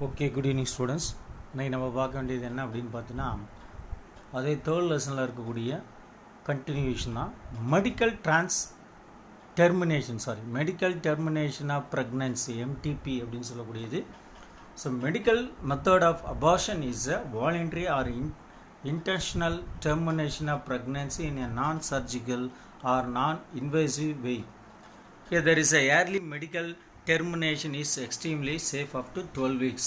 Okay, good evening students. இன்றைக்கி நம்ம பார்க்க வேண்டியது என்ன அப்படின்னு பார்த்தீங்கன்னா, அதே தேர்ட் லெசனில் இருக்கக்கூடிய கண்டினியூஷன் தான் medical termination of pregnancy, MTP அப்படின்னு சொல்லக்கூடியது. So medical method of abortion is a voluntary or intentional termination of pregnancy in a non-surgical or non-invasive way. Here there is a early medical termination is extremely safe up to 12 weeks,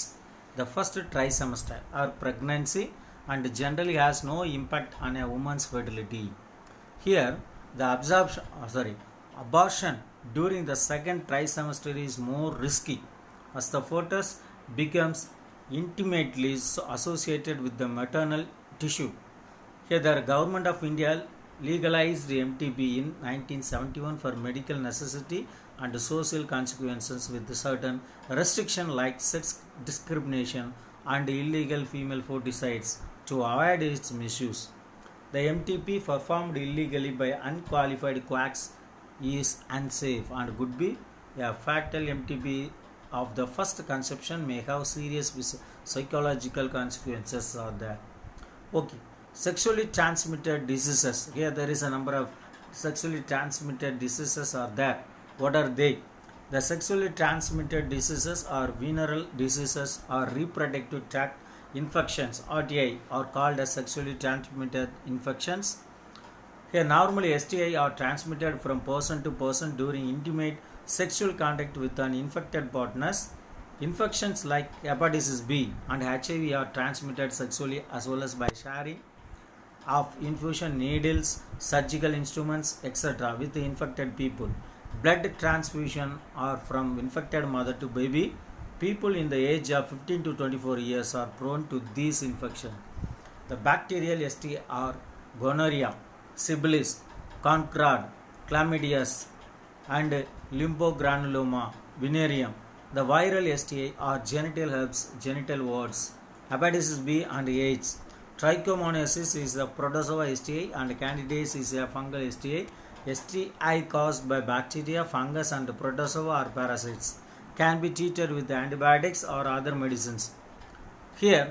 the first trimester or pregnancy, and generally has no impact on a woman's fertility. Here the abortion during the second trimester is more risky as the fetus becomes intimately associated with the maternal tissue. Here the government of India legalized MTB in 1971 for medical necessity and social consequences with certain restrictions like sex discrimination and illegal female feticides to avoid its misuse. The MTP performed illegally by unqualified quacks is unsafe and could be a fatal. MTP of the first conception may have serious psychological consequences are there. Okay, sexually transmitted diseases. Here there is a number of sexually transmitted diseases are there. What are they? The sexually transmitted diseases are venereal diseases or reproductive tract infections, RTI, are called as sexually transmitted infections. Here normally STI are transmitted from person to person during intimate sexual contact with an infected partners. Infections like hepatitis B and HIV are transmitted sexually as well as by sharing of infusion needles, surgical instruments, etc. with the infected people. Blood transfusion are from infected mother to baby. People in the age of 15 to 24 years are prone to these infections. The bacterial STI are gonorrhea, syphilis, concrod, chlamydia, and lymphogranuloma, venereum. The viral STI are genital herpes, genital warts, hepatitis B and AIDS. Trichomoniasis is a protozoa STI and candidiasis is a fungal STI. STI caused by bacteria, fungus and protozoa or parasites can be treated with antibiotics or other medicines. Here,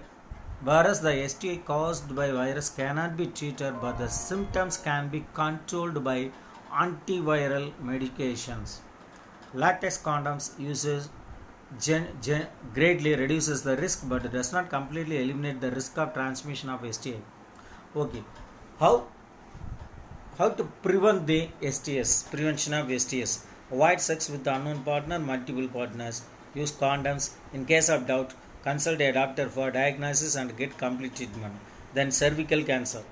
whereas the STI caused by virus cannot be treated, but the symptoms can be controlled by antiviral medications. Latex condoms uses greatly reduces the risk but does not completely eliminate the risk of transmission of STI. Okay, how to prevent the STS? Prevention of STS: avoid sex with the unknown partner, multiple partners, use condoms. In case of doubt, consult a doctor for diagnosis and get complete treatment. Then cervical cancer.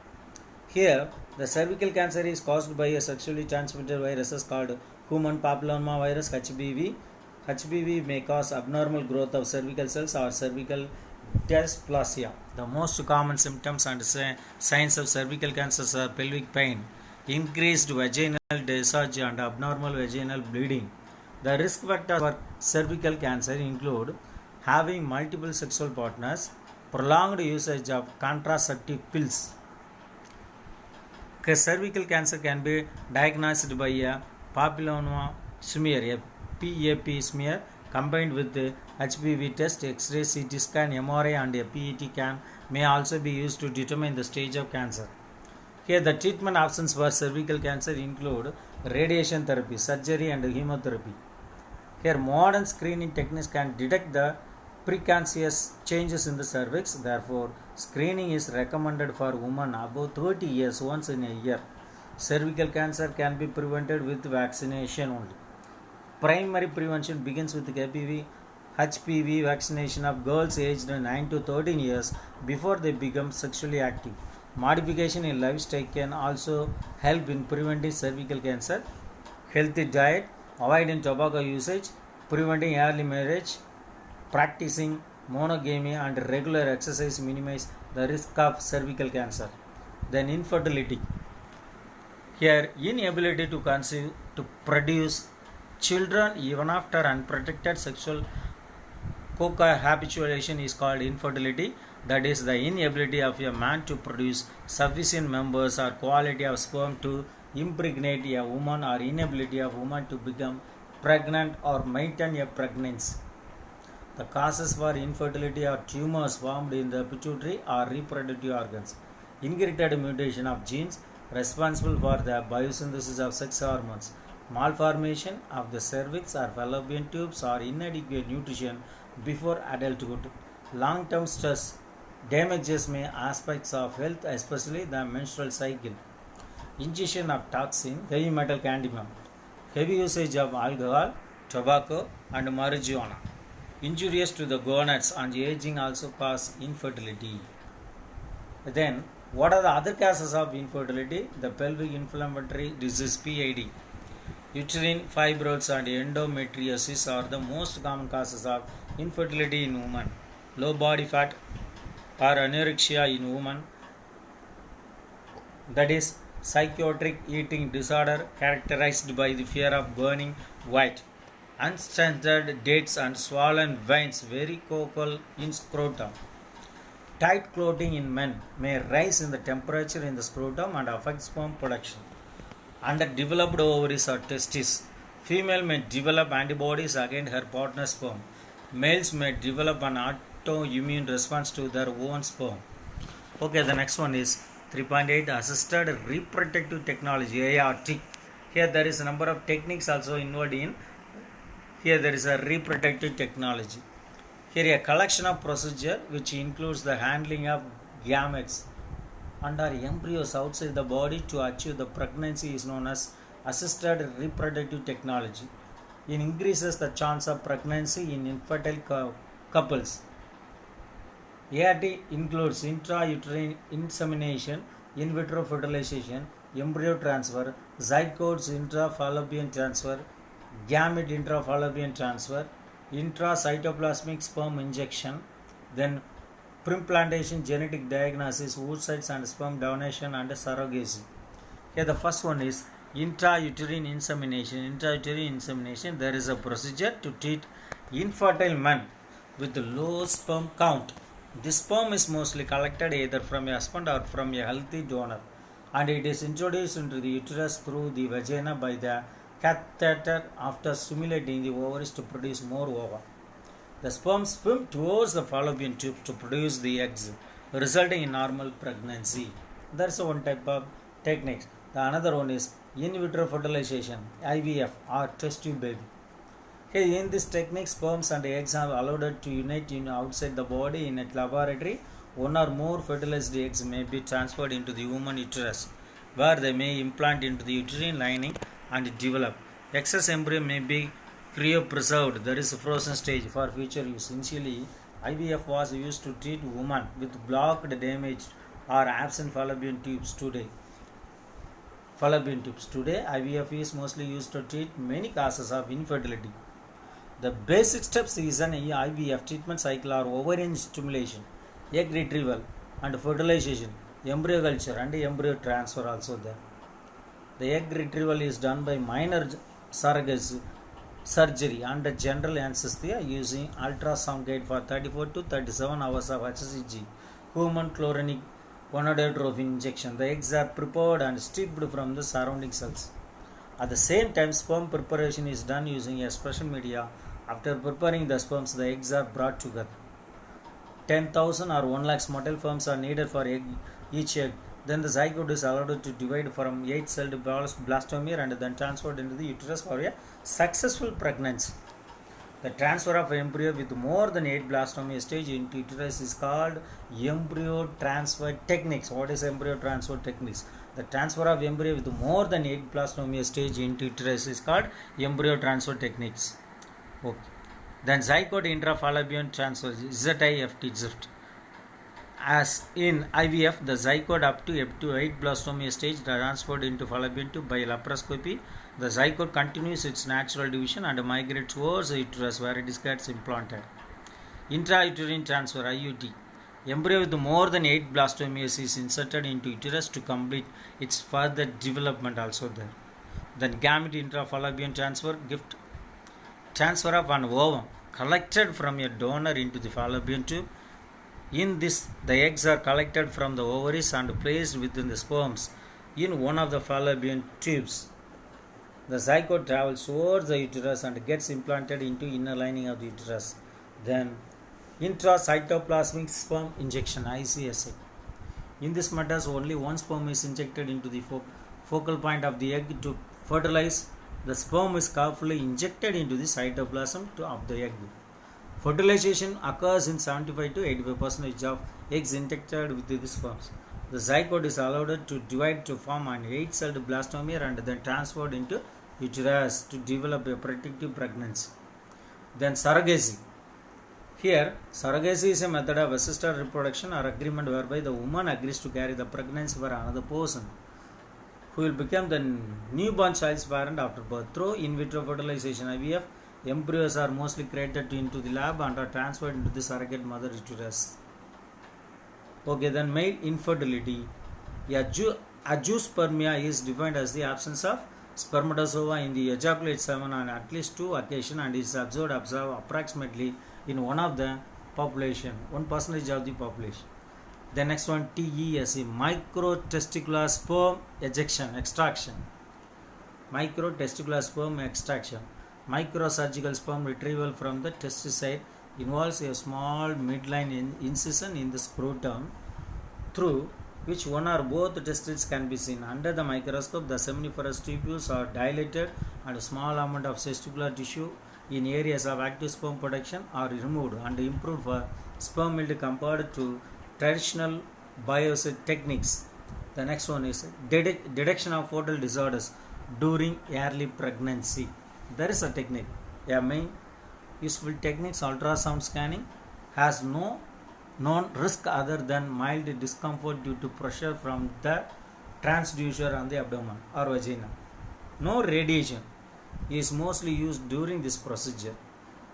Here the cervical cancer is caused by a sexually transmitted viruses called human papilloma virus, HPV. HPV may cause abnormal growth of cervical cells or cervical dysplasia. The most common symptoms and signs of cervical cancer are pelvic pain, increased vaginal discharge and abnormal vaginal bleeding. The risk factors for cervical cancer include having multiple sexual partners, prolonged usage of contraceptive pills. Cervical cancer can be diagnosed by a papilloma smear, a PAP smear combined with the HPV test, X-ray, CT scan, MRI and a PET scan may also be used to determine the stage of cancer. Here the treatment options for cervical cancer include radiation therapy, surgery and chemotherapy. Here modern screening techniques can detect the precancerous changes in the cervix. Therefore, screening is recommended for women above 30 years once in a year. Cervical cancer can be prevented with vaccination only. Primary prevention begins with HPV vaccination of girls aged 9 to 13 years before they become sexually active. Modification in lifestyle can also help in preventing cervical cancer. Healthy diet, avoiding tobacco usage, preventing early marriage, practicing monogamy and regular exercise minimize the risk of cervical cancer. Then infertility. Here inability to conceive, to produce children even after unprotected sexual cohabituation is called infertility. That is the inability of a man to produce sufficient members or quality of sperm to impregnate a woman, or inability of woman to become pregnant or maintain a pregnancy. The causes for infertility are tumors formed in the pituitary or reproductive organs, inherited mutation of genes responsible for the biosynthesis of sex hormones, malformation of the cervix or fallopian tubes, or inadequate nutrition before adulthood. Long-term stress damages many aspects of health, especially the menstrual cycle. Ingestion of toxin, heavy metal cadmium, heavy usage of alcohol, tobacco, and marijuana, injurious to the gonads and aging, also cause infertility. Then, what are the other causes of infertility? The pelvic inflammatory disease PID, uterine fibroids, and endometriosis are the most common causes of infertility in women. Low body fat or anorexia in women, that is psychotic eating disorder characterized by the fear of burning weight, unstrengthened dates and swollen veins, varicoceal in scrotum. Tight clothing in men may rise in the temperature in the scrotum and affect sperm production. Underdeveloped ovaries or testes. Female may develop antibodies against her partner's sperm. Males may develop an autoimmune response to their own sperm. Okay, the next one is 3.8 Assisted Reproductive Technology, ART. Here there is a number of techniques also involved in. Here there is a reproductive technology. Here a collection of procedure which includes the handling of gametes and/or embryos outside the body to achieve the pregnancy is known as assisted reproductive technology. It increases the chance of pregnancy in infertile couples. ART includes intrauterine insemination, in vitro fertilization, embryo transfer, zygotes intrafallopian transfer, gamete intrafallopian transfer, intracytoplasmic sperm injection, then preimplantation genetic diagnosis, oocytes and sperm donation, and surrogacy. Here the first one is intrauterine insemination. Intrauterine insemination, there is a procedure to treat infertile men with low sperm count. This sperm is mostly collected either from a husband or from a healthy donor, and it is introduced into the uterus through the vagina by the catheter after stimulating the ovaries to produce more ova. The sperm swim towards the fallopian tube to produce the eggs, resulting in normal pregnancy. That's one type of technique. The another one is in vitro fertilization, IVF, or test tube baby. Here in this technique, sperms and eggs are allowed to unite outside the body in a laboratory. One or more fertilized eggs may be transferred into the human uterus, where they may implant into the uterine lining and develop. Excess embryo may be cryopreserved, that is a frozen stage, for future use. Initially, IVF was used to treat women with blocked, damaged, or absent fallopian tubes. Today, IVF is mostly used to treat many causes of infertility. The basic steps is an IVF treatment cycle are ovarian stimulation, egg retrieval and fertilization, embryo culture and embryo transfer also there. The egg retrieval is done by minor surrogacy surgery under general anesthesia using ultrasound guide for 34 to 37 hours of HCG, human chlorinic gonadotropin injection. The eggs are prepared and stripped from the surrounding cells. At the same time, sperm preparation is done using a special media. After preparing the sperms, the eggs are brought together. 10,000 or 1 lakh motile sperms are needed for each egg. Then the zygote is allowed to divide from 8-celled blastomere and then transferred into the uterus for a successful pregnancy. The transfer of embryo with more than 8 blastomere stage into uterus is called embryo transfer techniques. What is embryo transfer techniques? The transfer of embryo with more than 8 blastomere stage into uterus is called embryo transfer techniques. Okay. Then zygote intrafallopian transfer, ZIFT. As in IVF, the zygote up to 8 blastomere stage transferred into fallopian tube by laparoscopy. The zygote continues its natural division and migrates towards the uterus where it gets implanted. Intrauterine transfer, IUT. Embryo with more than 8 blastomeres is inserted into uterus to complete its further development also there. Then gamete intrafallopian transfer, gift. Transfer of an ovum collected from a donor into the fallopian tube. In this, the eggs are collected from the ovaries and placed within the sperms in one of the fallopian tubes. The zygote travels towards the uterus and gets implanted into inner lining of the uterus. Then intracytoplasmic sperm injection ICSI. In this method, only one sperm is injected into the focal point of the egg to fertilize. The sperm is carefully injected into the cytoplasm of the egg. Fertilization occurs in 75 to 85% of eggs injected with the sperms. The zygote is allowed to divide to form an 8-celled blastomere and then transferred into uterus to develop a protective pregnancy. Then surrogacy. Here, surrogacy is a method of assisted reproduction or agreement whereby the woman agrees to carry the pregnancy for another person who will become the newborn child's parent after birth. Through in vitro fertilization (IVF), embryos are mostly created into the lab and are transferred into the surrogate mother uterus. Okay, then male infertility. Agiospermia is defined as the absence of spermatozoa in the ejaculate semen on at least 2 occasions and is observed approximately in one of the population, 1% of the population. The next one, TESE, microtesticular sperm extraction. Microtesticular sperm extraction. Microsurgical sperm retrieval from the testis site involves a small midline incision in the scrotum through which one or both testes can be seen. Under the microscope, the seminiferous tubules are dilated and a small amount of testicular tissue in areas of active sperm production are removed and improved for sperm yield compared to traditional biopsy techniques. The next one is detection of fetal disorders during early pregnancy. There is a technique. A main useful techniques, ultrasound scanning, has no known risk other than mild discomfort due to pressure from the transducer on the abdomen or vagina. No radiation is mostly used during this procedure.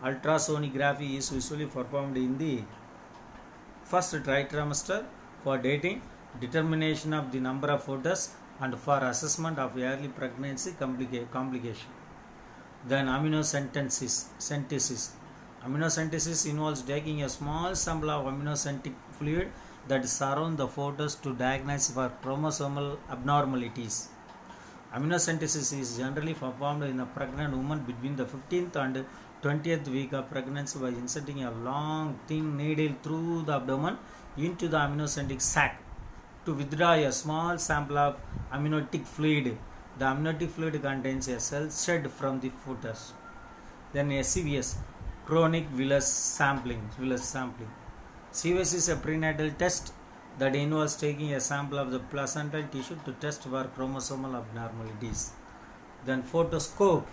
Ultrasonography is usually performed in the first trimester for dating, determination of the number of fetus, and for assessment of early pregnancy complication. Then amniocentesis. Amniocentesis involves taking a small sample of amniocentic fluid that surrounds the fetus to diagnose for chromosomal abnormalities. Amniocentesis is generally performed in a pregnant woman between the 15th and 20th week of pregnancy by inserting a long thin needle through the abdomen into the amniocentic sac to withdraw a small sample of amniotic fluid. The amniotic fluid contains a cell shed from the fetus. Then CVS, chronic villus sampling. CVS is a prenatal test that involves taking a sample of the placental tissue to test for chromosomal abnormalities. Then photoscope.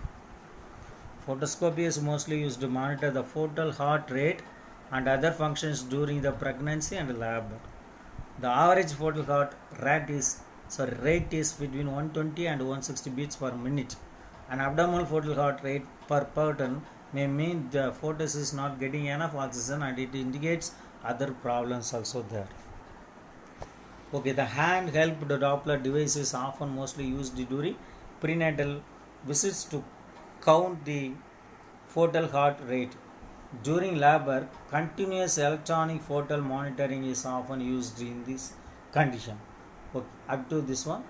Photoscopy is mostly used to monitor the fetal heart rate and other functions during the pregnancy and labor. The average fetal heart rate is between 120 and 160 beats per minute. An abdominal fetal heart rate per pattern may mean the fetus is not getting enough oxygen and it indicates other problems also there. Okay, the hand-helped Doppler device is often mostly used during prenatal visits to count the fetal heart rate. During labor, continuous electronic fetal monitoring is often used in this condition. Okay, up to this one,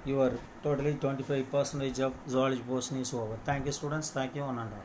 your totally 25% of zoology portion is over. Thank you, students. Thank you, one and all.